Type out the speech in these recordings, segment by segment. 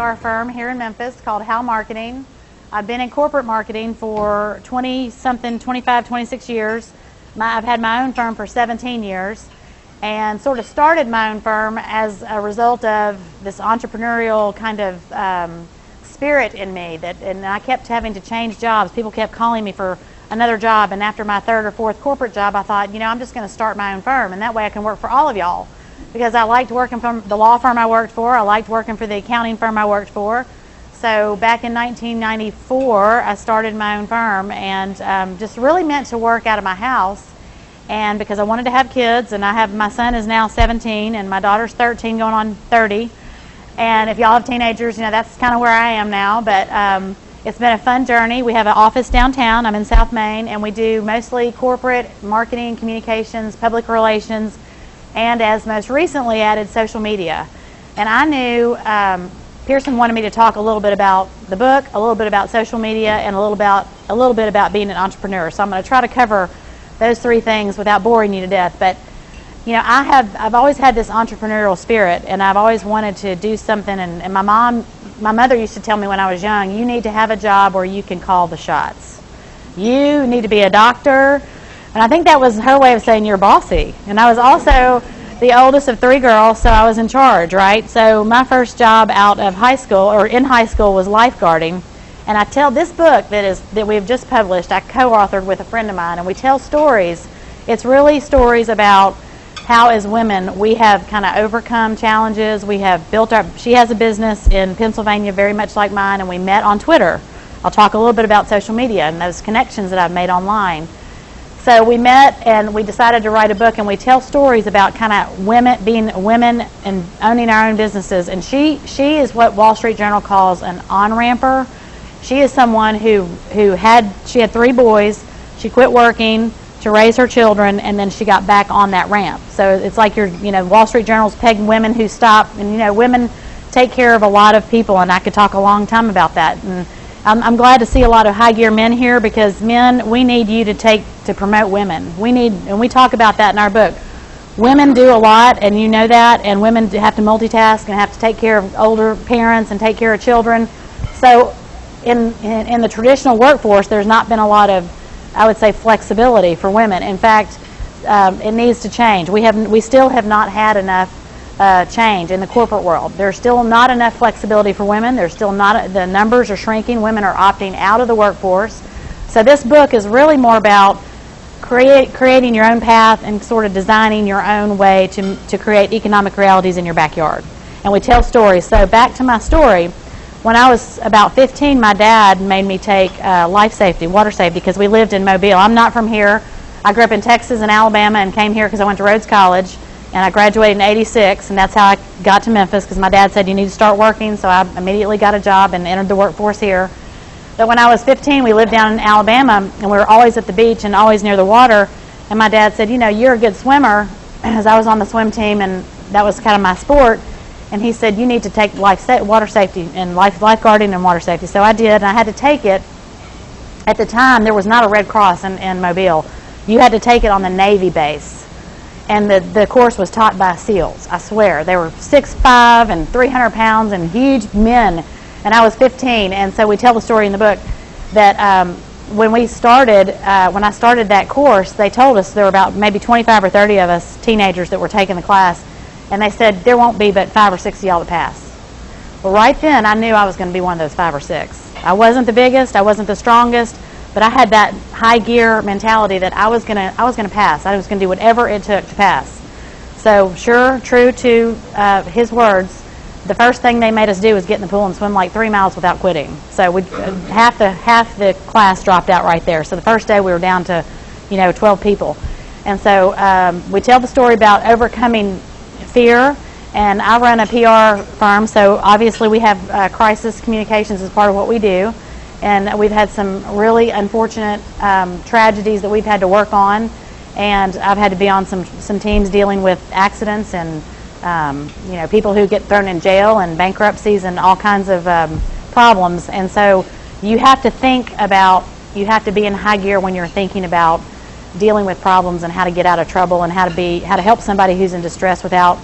PR firm here in Memphis called Howell Marketing. I've been in corporate marketing for 20-something, 25, 26 years. I've had my own firm for 17 years and sort of started my own firm as a result of this entrepreneurial kind of spirit in me. And I kept having to change jobs. People kept calling me for another job, and after my third or fourth corporate job, I thought, I'm just going to start my own firm, and that way I can work for all of y'all. Because I liked working for the law firm I worked for, I liked working for the accounting firm I worked for. So back in 1994, I started my own firm, and just really meant to work out of my house. And because I wanted to have kids, and my son is now 17, and my daughter's 13 going on 30. And if y'all have teenagers, that's kind of where I am now. But it's been a fun journey. We have an office downtown. I'm in South Main, and we do mostly corporate marketing, communications, public relations, and as most recently added, social media. And I knew Pearson wanted me to talk a little bit about the book, a little bit about social media, and a little bit about being an entrepreneur. So I'm going to try to cover those three things without boring you to death. But I've always had this entrepreneurial spirit, and I've always wanted to do something. And my mother used to tell me when I was young, you need to have a job where you can call the shots. You need to be a doctor. And I think that was her way of saying you're bossy. And I was also the oldest of three girls, so I was in charge, right? So my first job out of high school, or in high school, was lifeguarding. And I tell this book that we've just published, I co-authored with a friend of mine, and we tell stories. It's really stories about how as women we have kind of overcome challenges. We have she has a business in Pennsylvania very much like mine, and we met on Twitter. I'll talk a little bit about social media and those connections that I've made online. So we met and we decided to write a book, and we tell stories about kind of being women and owning our own businesses. And she is what Wall Street Journal calls an on-ramper. She is someone who had three boys. She quit working to raise her children, and then she got back on that ramp. So it's like Wall Street Journal's pegged women who stop, and women take care of a lot of people, and I could talk a long time about that. And I'm glad to see a lot of high gear men here, because men, we need you to promote women. And we talk about that in our book. Women do a lot, and you know that, and women have to multitask and have to take care of older parents and take care of children. So in the traditional workforce, there's not been a lot of, I would say, flexibility for women. In fact, it needs to change. We still have not had enough change in the corporate world. There's still not enough flexibility for women. There's still not, the numbers are shrinking. Women are opting out of the workforce. So this book is really more about creating your own path and sort of designing your own way to create economic realities in your backyard. And we tell stories. So back to my story. When I was about 15, my dad made me take life safety, water safety, because we lived in Mobile. I'm not from here. I grew up in Texas and Alabama and came here because I went to Rhodes College. And I graduated in '86, and that's how I got to Memphis, because my dad said you need to start working, so I immediately got a job and entered the workforce here. But when I was 15, we lived down in Alabama, and we were always at the beach and always near the water, and my dad said, you're a good swimmer, as I was on the swim team, and that was kind of my sport, and he said, you need to take water safety and lifeguarding and water safety. So I did, and I had to take it. At the time, there was not a Red Cross in Mobile. You had to take it on the Navy base. And the course was taught by SEALs, I swear. They were 6'5" and 300 pounds and huge men. And I was 15. And so we tell the story in the book that when I started that course, they told us there were about maybe 25 or 30 of us teenagers that were taking the class. And they said, there won't be but 5 or 6 of y'all that pass. Well, right then, I knew I was going to be one of those 5 or 6. I wasn't the biggest. I wasn't the strongest. But I had that high gear mentality that I was gonna pass. I was gonna do whatever it took to pass. So true to his words, the first thing they made us do was get in the pool and swim like 3 miles without quitting. So half the class dropped out right there. So the first day we were down to 12 people. And so we tell the story about overcoming fear. And I run a PR firm, so obviously we have crisis communications as part of what we do. And we've had some really unfortunate tragedies that we've had to work on, and I've had to be on some teams dealing with accidents and people who get thrown in jail and bankruptcies and all kinds of problems. And so you have to be in high gear when you're thinking about dealing with problems and how to get out of trouble and how to help somebody who's in distress without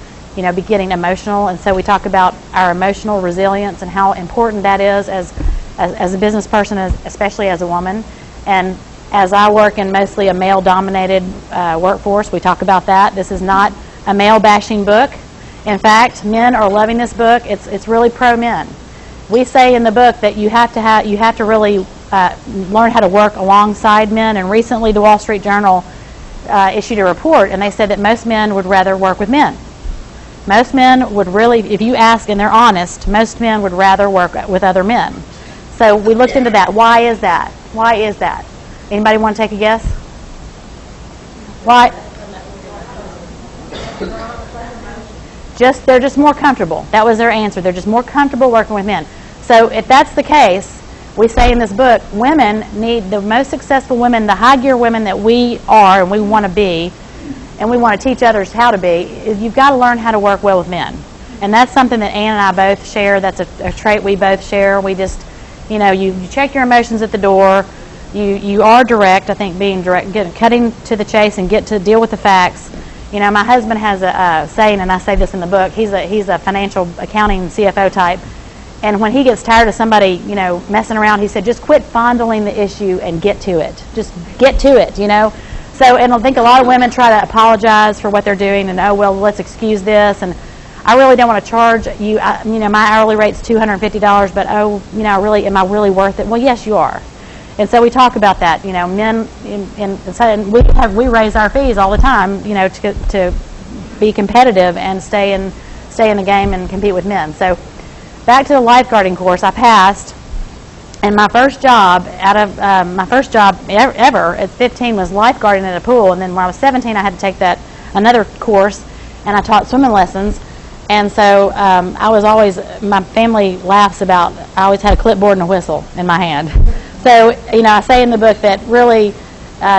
be getting emotional. And so we talk about our emotional resilience and how important that is as a business person, especially as a woman. And as I work in mostly a male-dominated workforce, we talk about that. This is not a male-bashing book. In fact, men are loving this book. It's really pro-men. We say in the book that you have to really learn how to work alongside men. And recently, the Wall Street Journal issued a report, and they said that most men would rather work with men. Most men would really, if you ask and they're honest, most men would rather work with other men. So we looked into that. Why is that? Why is that? Anybody want to take a guess? Why? They're just more comfortable. That was their answer. They're just more comfortable working with men. So if that's the case, we say in this book, women need, the most successful women, the high gear women that we are and we want to be, and we want to teach others how to be, you've got to learn how to work well with men. And that's something that Ann and I both share. That's a trait we both share. We just, you check your emotions at the door. You are direct. I think being direct, cutting to the chase and get to deal with the facts. My husband has a saying, and I say this in the book. He's a financial accounting CFO type. And when he gets tired of somebody, messing around, he said, just quit fondling the issue and get to it. Just get to it, So, and I think a lot of women try to apologize for what they're doing and, oh, well, let's excuse this. And I really don't want to charge you. My hourly rate's $250, but, am I really worth it? Well, yes, you are. And so we talk about that. Men, and we raise our fees all the time, to be competitive and stay in the game and compete with men. So back to the lifeguarding course, I passed. And my first job ever at 15 was lifeguarding at a pool. And then when I was 17, I had to take another course, and I taught swimming lessons. And so I was always, my family laughs about, I always had a clipboard and a whistle in my hand. So, I say in the book that really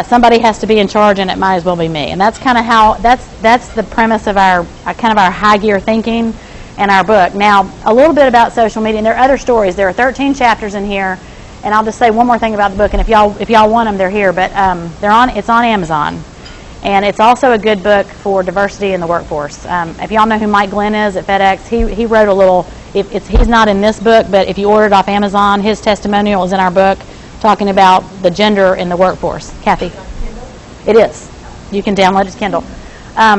somebody has to be in charge, and it might as well be me. And that's kind of how, that's the premise of our high gear thinking and our book. Now, a little bit about social media, and there are other stories. There are 13 chapters in here, and I'll just say one more thing about the book, and if y'all want them, they're here, but it's on Amazon. And it's also a good book for diversity in the workforce. If y'all know who Mike Glenn is at FedEx, he wrote a little, he's not in this book, but if you order it off Amazon, his testimonial is in our book talking about the gender in the workforce. Kathy? It is. You can download his Kindle. I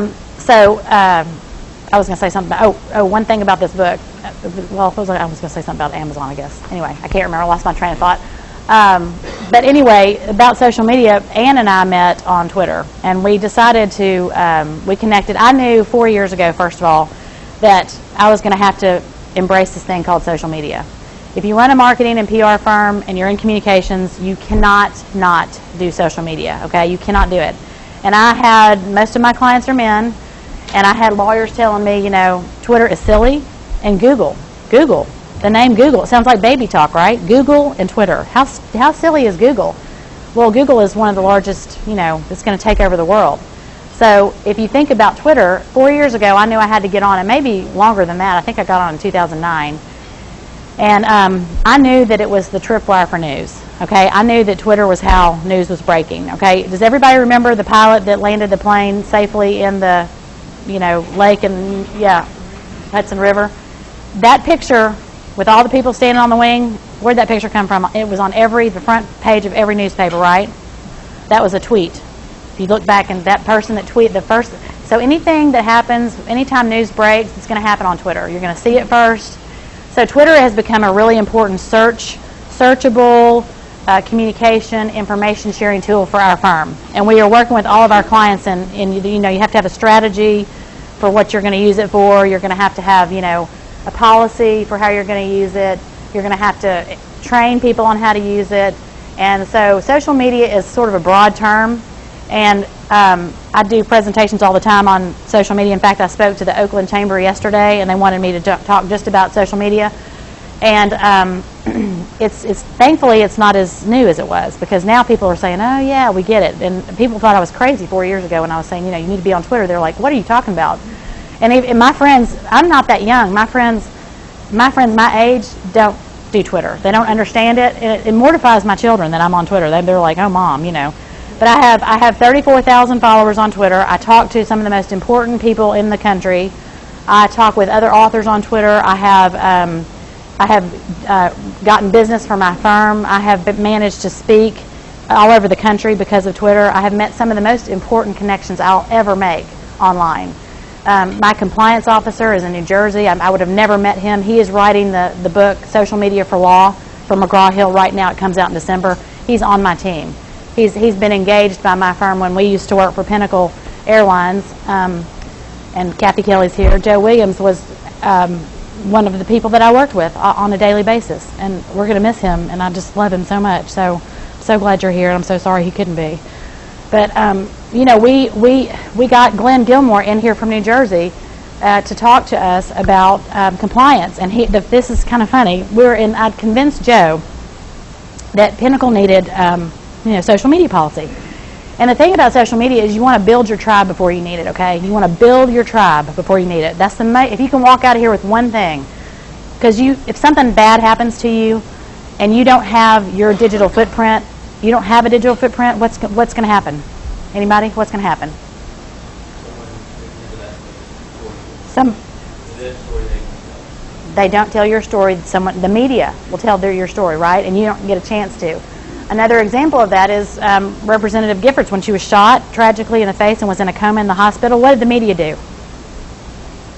was going to say something about, one thing about this book. Well, I was going to say something about Amazon, I guess. Anyway, I can't remember. I lost my train of thought. But anyway, about social media, Ann and I met on Twitter, and we decided we connected. I knew 4 years ago, first of all, that I was going to have to embrace this thing called social media. If you run a marketing and PR firm and you're in communications, you cannot not do social media, okay? You cannot do it. And most of my clients are men, and I had lawyers telling me, Twitter is silly, and Google, the name Google, it sounds like baby talk, right? Google and Twitter. How silly is Google? Well, Google is one of the largest, it's going to take over the world. So if you think about Twitter, 4 years ago, I knew I had to get on, and maybe longer than that. I think I got on in 2009. And I knew that it was the tripwire for news, okay? I knew that Twitter was how news was breaking, okay? Does everybody remember the pilot that landed the plane safely in the, lake and, Hudson River? That picture with all the people standing on the wing, where'd that picture come from? It was on the front page of every newspaper, right? That was a tweet. If you look back, and that person that tweeted the first, so anything that happens, anytime news breaks, it's going to happen on Twitter. You're going to see it first. So Twitter has become a really important searchable communication, information sharing tool for our firm. And we are working with all of our clients, and you have to have a strategy for what you're going to use it for. You're going to have, a policy for how you're going to use it. You're going to have to train people on how to use it. And so social media is sort of a broad term. And I do presentations all the time on social media. In fact, I spoke to the Oakland Chamber yesterday, and they wanted me to talk just about social media. And thankfully it's not as new as it was, because now people are saying, oh yeah, we get it. And people thought I was crazy 4 years ago when I was saying, you need to be on Twitter. They're like, what are you talking about? And my friends, I'm not that young. My friends my age don't do Twitter. They don't understand it. It mortifies my children that I'm on Twitter. They're like, oh mom, But I have 34,000 followers on Twitter. I talk to some of the most important people in the country. I talk with other authors on Twitter. I have gotten business for my firm. I have managed to speak all over the country because of Twitter. I have met some of the most important connections I'll ever make online. My compliance officer is in New Jersey. I would have never met him. He is writing the book Social Media for Law for McGraw-Hill right now. It comes out in December. He's on my team. He's been engaged by my firm when we used to work for Pinnacle Airlines, and Kathy Kelly's here. Joe Williams was one of the people that I worked with on a daily basis, and we're going to miss him, and I just love him so much. So glad you're here, and I'm so sorry he couldn't be. But you know, we got Glenn Gilmore in here from New Jersey to talk to us about compliance, and this is kind of funny. I'd convinced Joe that Pinnacle needed social media policy. And the thing about social media is you want to build your tribe before you need it, okay? You want to build your tribe before you need it. That's if you can walk out of here with one thing, because if something bad happens to you and you don't have your digital footprint, you don't have a digital footprint, what's going to happen? Anybody? What's going to happen? They don't tell your story. The media will tell your story, right? And you don't get a chance to. Another example of that is Representative Giffords. When she was shot tragically in the face and was in a coma in the hospital, what did the media do?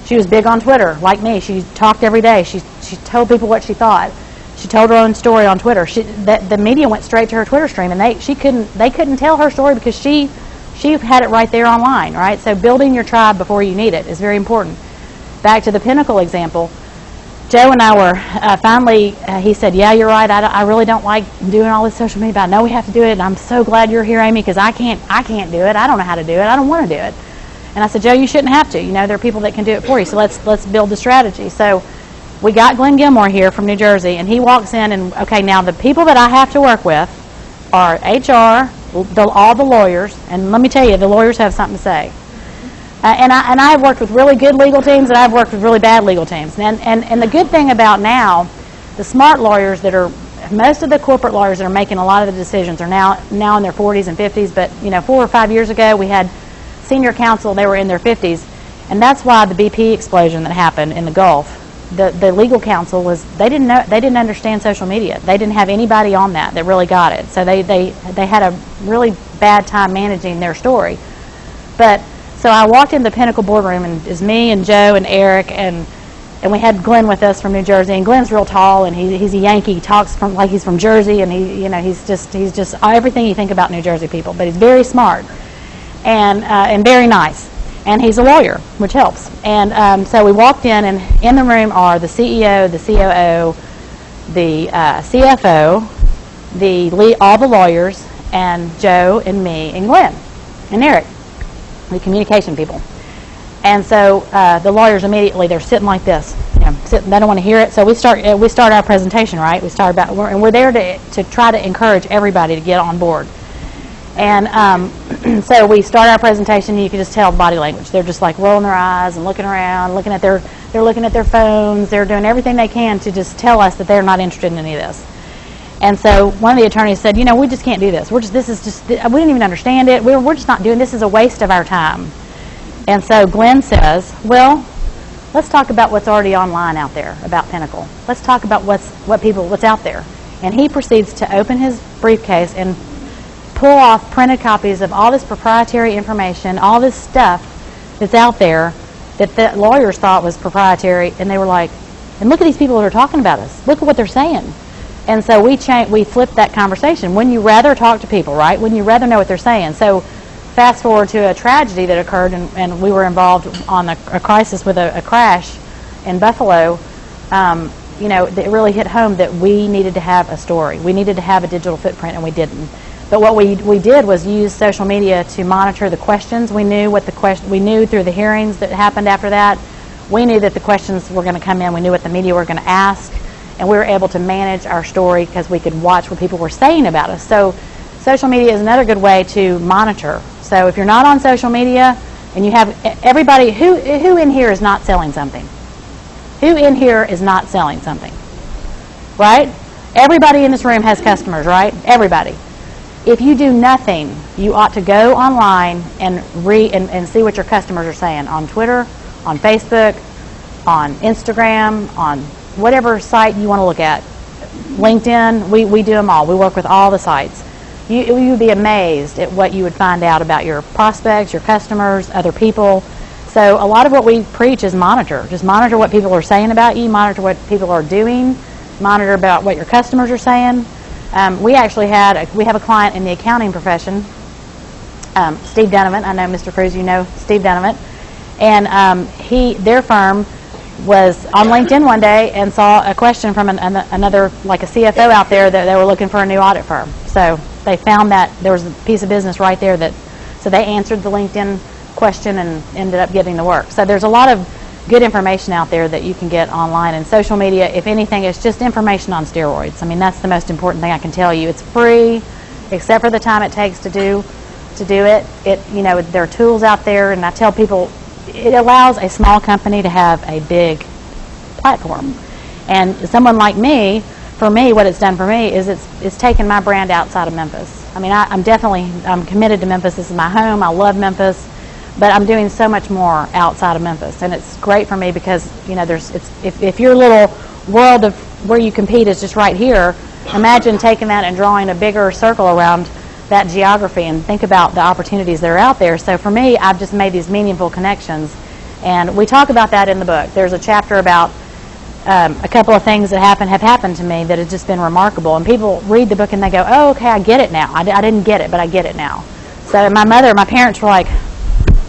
She was big on Twitter, like me. She talked every day. She told people what she thought. She told her own story on Twitter. The media went straight to her Twitter stream, and they couldn't tell her story because she had it right there online, right? So building your tribe before you need it is very important. Back to the Pinnacle example. Joe and I were finally, he said, yeah, you're right, I really don't like doing all this social media, but I know we have to do it, and I'm so glad you're here, Amy, because I can't do it. I don't know how to do it. I don't want to do it. And I said, Joe, you shouldn't have to. You know, there are people that can do it for you, so let's build the strategy. So we got Glenn Gilmore here from New Jersey, and he walks in, and, okay, now the people that I have to work with are HR, all the lawyers, and let me tell you, the lawyers have something to say. And I've worked with really good legal teams, and I've worked with really bad legal teams. And the good thing about now, the smart lawyers most of the corporate lawyers that are making a lot of the decisions are now in their 40s and 50s. But 4 or 5 years ago, we had senior counsel; they were in their 50s, and that's why the BP explosion that happened in the Gulf. The legal counsel they didn't understand social media. They didn't have anybody on that really got it. So they had a really bad time managing their story, but. So I walked in the Pinnacle boardroom, and it's me and Joe and Eric, and we had Glenn with us from New Jersey. And Glenn's real tall, and he's a Yankee. He talks like he's from Jersey, and he's just everything you think about New Jersey people. But he's very smart and very nice, and he's a lawyer, which helps. And so we walked in, and in the room are the CEO, the COO, the CFO, all the lawyers, and Joe and me and Glenn and Eric. The communication people. And so the lawyers immediately, they're sitting like this, they don't want to hear it. So we start our presentation, right? And we're there to try to encourage everybody to get on board. And so we start our presentation, and you can just tell body language. They're just like rolling their eyes and looking around, they're looking at their phones. They're doing everything they can to just tell us that they're not interested in any of this. And so one of the attorneys said, we just can't do this. We didn't even understand it. We're just not doing this. Is a waste of our time. And so Glenn says, well, let's talk about what's already online out there about Pinnacle. Let's talk about what's out there. And he proceeds to open his briefcase and pull off printed copies of all this proprietary information, all this stuff that's out there that the lawyers thought was proprietary. And they were like, and look at these people that are talking about us. Look at what they're saying. And so we flipped that conversation. Wouldn't you rather talk to people, right? Wouldn't you rather know what they're saying? So fast forward to a tragedy that occurred, and we were involved on a crisis with a crash in Buffalo. It really hit home that we needed to have a story. We needed to have a digital footprint, and we didn't. But what we did was use social media to monitor the questions. We knew we knew through the hearings that happened after that. We knew that the questions were going to come in. We knew what the media were going to ask. And we were able to manage our story because we could watch what people were saying about us. So social media is another good way to monitor. So if you're not on social media and you have everybody, who in here is not selling something? Who in here is not selling something? Right? Everybody in this room has customers, right? Everybody. If you do nothing, you ought to go online and see what your customers are saying on Twitter, on Facebook, on Instagram, on whatever site you want to look at. LinkedIn, we do them all. We work with all the sites. You would be amazed at what you would find out about your prospects, your customers, other people. So a lot of what we preach is monitor. Just monitor what people are saying about you, monitor what people are doing, monitor about what your customers are saying. We actually we have a client in the accounting profession, Steve Donovan. I know, Mr. Cruz, you know Steve Donovan. And their firm was on LinkedIn one day and saw a question from another, like a CFO out there, that they were looking for a new audit firm. So they found that there was a piece of business right there so they answered the LinkedIn question and ended up getting the work. So there's a lot of good information out there that you can get online, and social media, if anything, is just information on steroids. I mean, that's the most important thing I can tell you. It's free, except for the time it takes to do it. There are tools out there, and I tell people it allows a small company to have a big platform. And someone like me, for me, what it's done for me is it's taken my brand outside of Memphis. I mean, I'm committed to Memphis. This is my home. I love Memphis. But I'm doing so much more outside of Memphis, and it's great for me because if your little world of where you compete is just right here, imagine taking that and drawing a bigger circle around that geography and think about the opportunities that are out there. So for me, I've just made these meaningful connections, and we talk about that in the book. There's a chapter about a couple of things that have happened to me that have just been remarkable, and people read the book and they go, "Oh, okay, I get it now. I didn't get it, but I get it now." So my parents were like,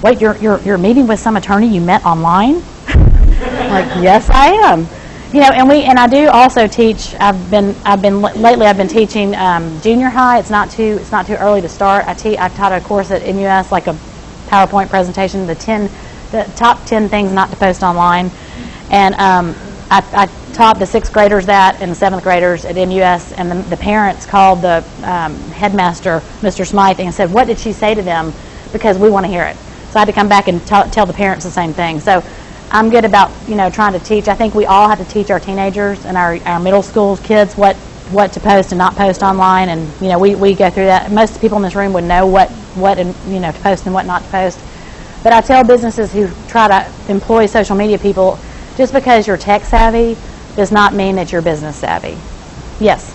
"Wait, you're meeting with some attorney you met online?" I'm like, "Yes, I am." And I do also teach. Lately I've been teaching junior high. It's not too early to start. I taught a course at MUS, like a PowerPoint presentation, the top 10 things not to post online, and I taught the 6th graders that and the 7th graders at MUS, and the parents called the headmaster, Mr. Smythe, and said, "What did she say to them? Because we want to hear it." So I had to come back and tell the parents the same thing. So I'm good about trying to teach. I think we all have to teach our teenagers and our middle school kids what to post and not post online, and we go through that. Most people in this room would know what to post and what not to post. But I tell businesses who try to employ social media people, just because you're tech savvy does not mean that you're business savvy. Yes.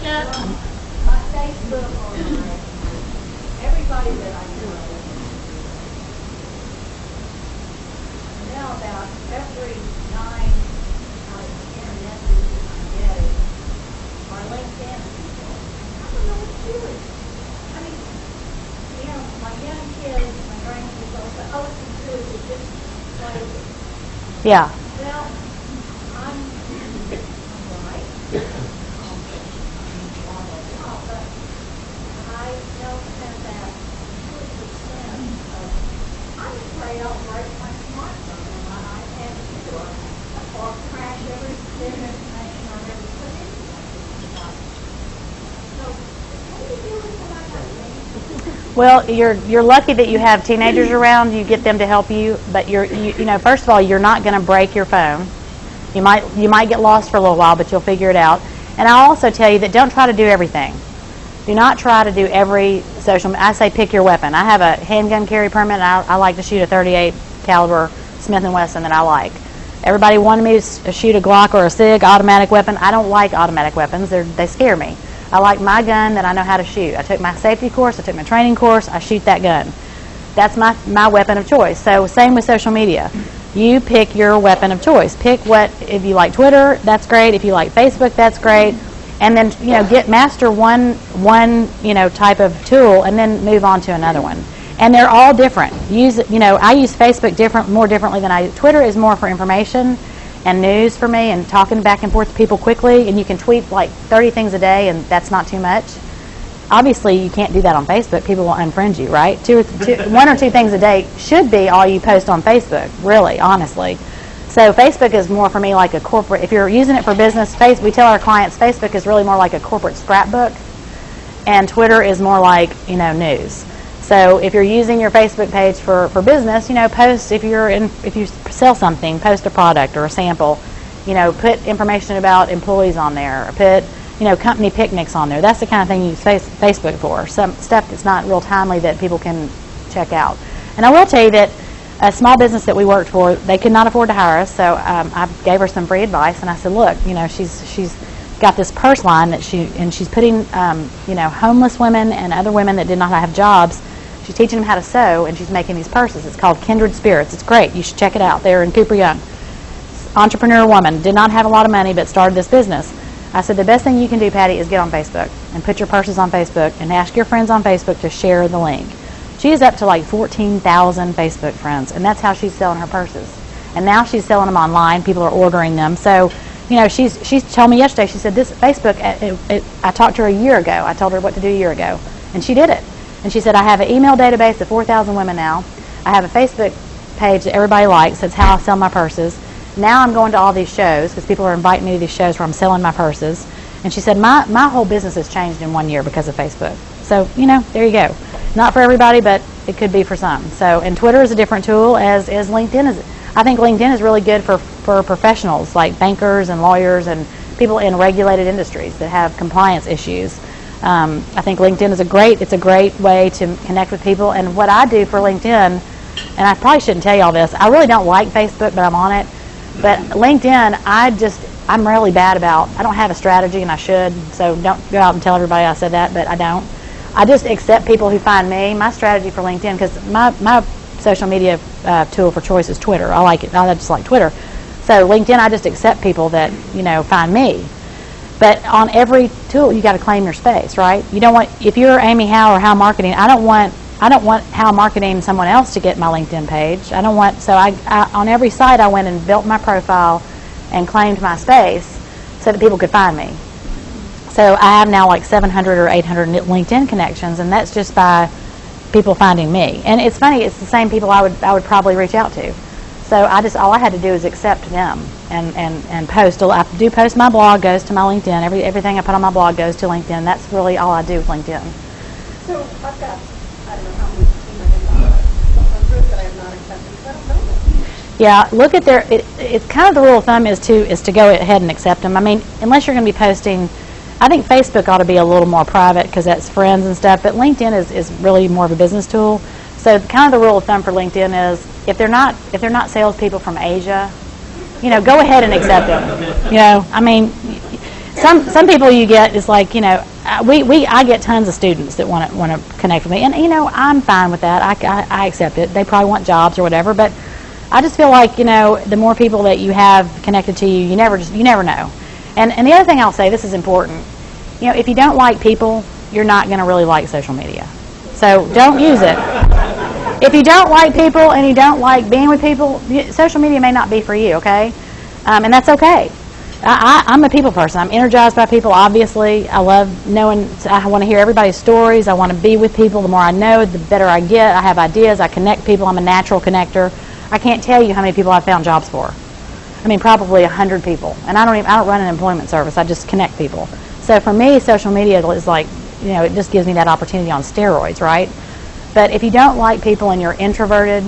My Facebook or everybody that I know, now about every 9 out of 10 messages I'm getting are LinkedIn people. I don't know what to do with it. I mean, my young kids, my grandkids all say, "Oh, it's good, it's just crazy." Yeah. Well, I'm right. I know that 2% of, I'm afraid I'll break my smartphone and my iPad or crash every bit of information I've ever put into it. So, what do you do with that? Well, you're lucky that you have teenagers around. You get them to help you, but first of all, you're not going to break your phone. You might get lost for a little while, but you'll figure it out. And I'll also tell you that don't try to do everything. Do not try to do every social. I say pick your weapon. I have a handgun carry permit, and I like to shoot a .38 caliber Smith & Wesson that I like. Everybody wanted me to shoot a Glock or a SIG automatic weapon. I don't like automatic weapons. They scare me. I like my gun that I know how to shoot. I took my safety course. I took my training course. I shoot that gun. That's my weapon of choice. So same with social media. You pick your weapon of choice. Pick if you like Twitter, that's great. If you like Facebook, that's great. And then master one type of tool, and then move on to another one. And they're all different. I use Facebook more differently than Twitter is more for information and news for me, and talking back and forth to people quickly. And you can tweet like 30 things a day, and that's not too much. Obviously, you can't do that on Facebook. People will unfriend you, right? 1 or 2 things a day should be all you post on Facebook, really, honestly. So Facebook is more for me like a corporate. If you're using it for business, we tell our clients Facebook is really more like a corporate scrapbook. and Twitter is more like, news. So if you're using your Facebook page for business, post if you sell something, post a product or a sample, put information about employees on there, or put company picnics on there. That's the kind of thing you use Facebook for. Some stuff that's not real timely that people can check out. And I will tell you that a small business that we worked for, they could not afford to hire us, so I gave her some free advice, and I said, look, she's got this purse line that she's putting homeless women and other women that did not have jobs. She's teaching them how to sew, and she's making these purses. It's called Kindred Spirits. It's great. You should check it out. They're in Cooper Young. Entrepreneur woman, did not have a lot of money, but started this business. I said, the best thing you can do, Patty, is get on Facebook and put your purses on Facebook and ask your friends on Facebook to share the link. She is up to like 14,000 Facebook friends, and that's how she's selling her purses. And now she's selling them online. People are ordering them. So, she's told me yesterday, she said, this Facebook, I talked to her a year ago. I told her what to do a year ago, and she did it. And she said, I have an email database of 4,000 women now. I have a Facebook page that everybody likes. That's how I sell my purses. Now I'm going to all these shows because people are inviting me to these shows where I'm selling my purses. And she said, my whole business has changed in 1 year because of Facebook. So, there you go. Not for everybody, but it could be for some. So, and Twitter is a different tool as LinkedIn is. I think LinkedIn is really good for professionals like bankers and lawyers and people in regulated industries that have compliance issues. I think LinkedIn is a great way to connect with people. And what I do for LinkedIn, and I probably shouldn't tell you all this, I really don't like Facebook, but I'm on it. But LinkedIn, I'm really bad about, I don't have a strategy, and I should, so don't go out and tell everybody I said that, but I don't. I just accept people who find me. My strategy for LinkedIn, because my social media tool for choice is Twitter. I like it. I just like Twitter. So LinkedIn, I just accept people that, find me. But on every tool, you got to claim your space, right? You don't want, if you're Amy Howell or How Marketing, I don't want How Marketing someone else to get my LinkedIn page. I don't want, so I on every site I went and built my profile and claimed my space so that people could find me. So I have now like 700 or 800 LinkedIn connections, and that's just by people finding me. And it's funny, it's the same people I would probably reach out to. So all I had to do is accept them and post. I do post. My blog goes to my LinkedIn. Everything I put on my blog goes to LinkedIn. That's really all I do with LinkedIn. So I've got, I don't know how many emails that I have not accepted because I don't know them. Yeah, look at it's kind of the rule of thumb is to go ahead and accept them. I mean, unless you're going to be posting, I think Facebook ought to be a little more private because that's friends and stuff, but LinkedIn is really more of a business tool. So kind of the rule of thumb for LinkedIn is if they're not salespeople from Asia, go ahead and accept them. I mean, some people you get is like, I get tons of students that want to connect with me, and I'm fine with that. I accept it. They probably want jobs or whatever, but I just feel like the more people that you have connected to you, you never know. And the other thing I'll say, this is important. If you don't like people, you're not going to really like social media. So don't use it. If you don't like people and you don't like being with people, social media may not be for you, okay? And that's okay. I'm a people person. I'm energized by people, obviously. I love knowing, I want to hear everybody's stories. I want to be with people. The more I know, the better I get. I have ideas. I connect people. I'm a natural connector. I can't tell you how many people I've found jobs for. I mean, probably 100 people. And I don't run an employment service. I just connect people. So for me, social media is like, it just gives me that opportunity on steroids, right? But if you don't like people and you're introverted,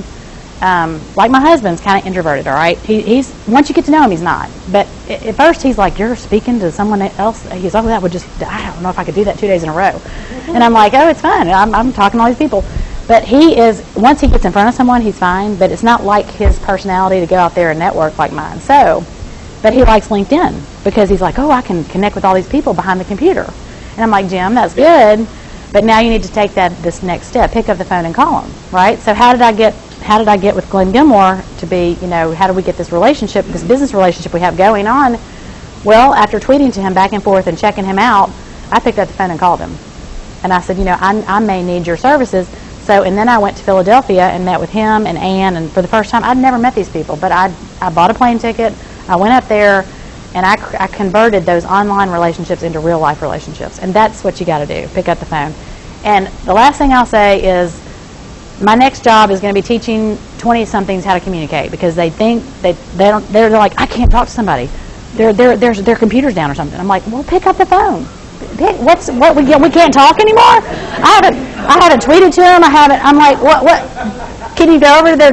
like my husband's kind of introverted, all right? He's once you get to know him, he's not. But at first, he's like, you're speaking to someone else? He's like, that would just, I don't know if I could do that 2 days in a row. And I'm like, oh, it's fine. I'm talking to all these people. But he is, once he gets in front of someone, he's fine. But it's not like his personality to go out there and network like mine. So, but he likes LinkedIn because he's like, oh, I can connect with all these people behind the computer. And I'm like, Jim, that's good. But now you need to take this next step. Pick up the phone and call them, right? So how did I get with Glenn Gilmore to be, how did we get this relationship, this business relationship we have going on? Well, after tweeting to him back and forth and checking him out, I picked up the phone and called him. And I said, I may need your services. So, and then I went to Philadelphia and met with him and Ann, and for the first time, I'd never met these people, but I bought a plane ticket, I went up there, and I converted those online relationships into real life relationships. And that's what you got to do, pick up the phone. And the last thing I'll say is my next job is going to be teaching 20-somethings how to communicate because they think they're like, I can't talk to somebody. Their computer's down or something. I'm like, well, pick up the phone. we can't talk anymore? I haven't tweeted to him. I'm like, what? Can you go over there,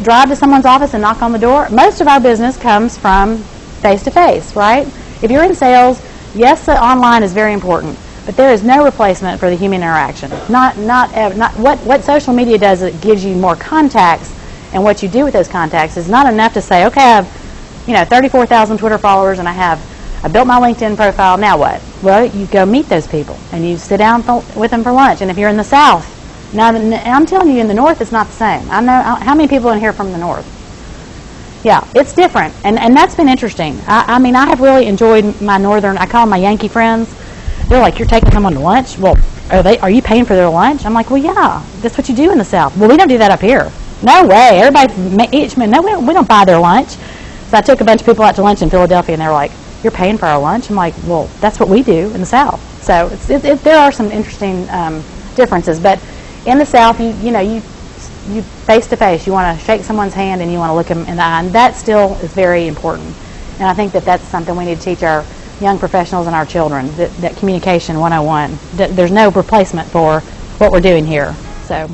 drive to someone's office and knock on the door? Most of our business comes from face-to-face, right? If you're in sales, yes, the online is very important, but there is no replacement for the human interaction. Not what social media does is it gives you more contacts, and what you do with those contacts is not enough to say, okay, I have 34,000 Twitter followers and I built my LinkedIn profile, now what? Well, you go meet those people and you sit down with them for lunch. And if you're in the South, now I'm telling you, in the North it's not the same. I know how many people in here from the North. Yeah, it's different, and that's been interesting. I mean, I have really enjoyed my Northern, I call them my Yankee friends. They're like, you're taking them on to lunch? Well, are you paying for their lunch? I'm like, well, yeah, that's what you do in the South. Well, we don't do that up here. No way. No, we don't buy their lunch. So I took a bunch of people out to lunch in Philadelphia, and they were like, you're paying for our lunch? I'm like, well, that's what we do in the South. So there are some interesting differences, but in the South, you face to face, you want to shake someone's hand and you want to look them in the eye, and that still is very important. And I think that's something we need to teach our young professionals and our children, that communication 101, that there's no replacement for what we're doing here. So.